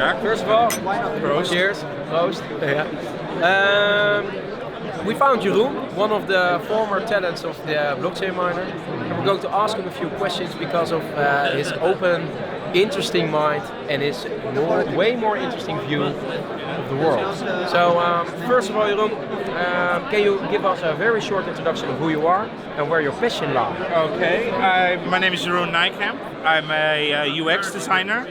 Yeah. First of all, Proost. cheers. Proost. Yeah. We found Jeroen, one of the former tenants of the blockchain miner, and we're going to ask him a few questions because of his open, interesting mind and his way more interesting view of the world. So, first of all, Jeroen, can you give us a very short introduction of who you are and where your passion lies? Okay, my name is Jeroen Nijkamp. I'm a UX designer,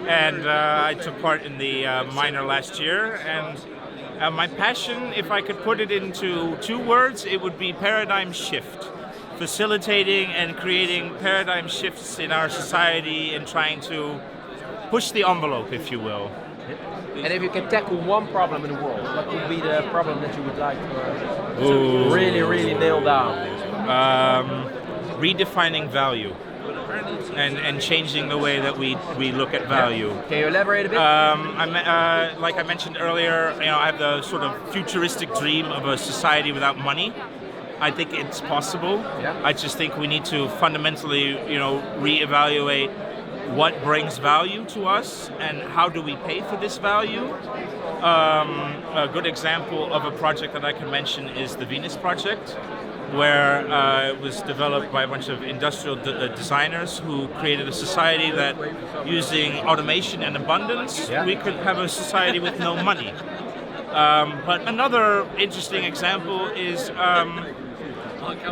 and I took part in the minor last year. And my passion, if I could put it into 2 words, it would be paradigm shift. Facilitating and creating paradigm shifts in our society and trying to push the envelope, if you will. And if you can tackle one problem in the world, what would be the problem that you would like to really nail down? Redefining value and changing the way that we look at value. Can you elaborate a bit? Like I mentioned earlier, I have the sort of futuristic dream of a society without money. I think it's possible. Yeah. I just think we need to fundamentally, reevaluate what brings value to us and how do we pay for this value. A good example of a project that I can mention is the Venus project, where it was developed by a bunch of industrial designers who created a society that, using automation and abundance, we could have a society with no money. But another interesting example is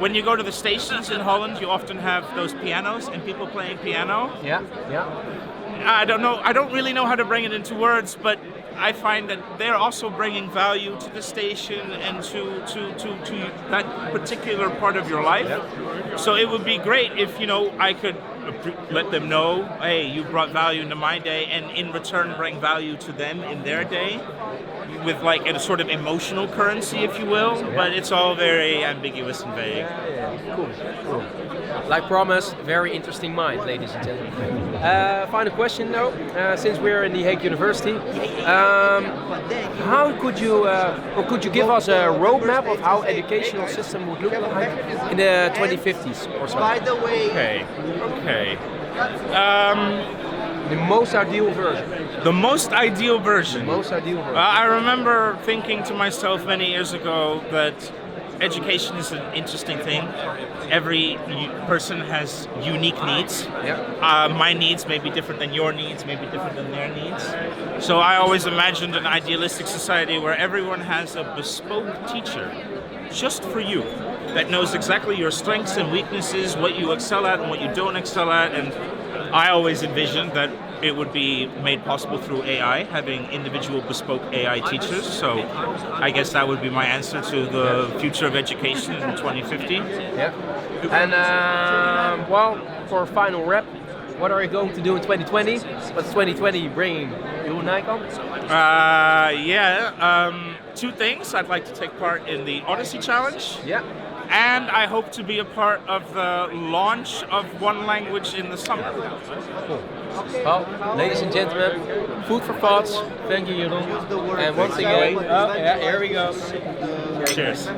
when you go to the stations in Holland, you often have those pianos and people playing piano. Yeah. I don't really know how to bring it into words, but I find that they're also bringing value to the station and to that particular part of your life. Yeah. So it would be great if I could let them know, hey, you brought value into my day, and in return bring value to them in their day, with like a sort of emotional currency, if you will. Yeah. But it's all very ambiguous and vague. Yeah. Cool. Like promised, very interesting mind, ladies and gentlemen. Final question though, since we're in the Hague University, how could you give us a roadmap of how educational system would look like in the 2050s or so? By the way. Okay. The most ideal version. The most ideal version. I remember thinking to myself many years ago that education is an interesting thing. Every person has unique needs. Yeah. My needs may be different than your needs, may be different than their needs. So I always imagined an idealistic society where everyone has a bespoke teacher just for you that knows exactly your strengths and weaknesses, what you excel at and what you don't excel at. And I always envisioned that it would be made possible through AI, having individual bespoke AI teachers. So I guess that would be my answer to the future of education in 2050. Yeah. And for a final wrap, what are you going to do in 2020? What's 2020 bringing? Jeroen Nijkamp? 2 things. I'd like to take part in the Odyssey challenge. Yeah. And I hope to be a part of the launch of One Language in the summer. Cool. Well, ladies and gentlemen, food for thoughts. Thank you, Jeroen. And once again, here we go. Cheers.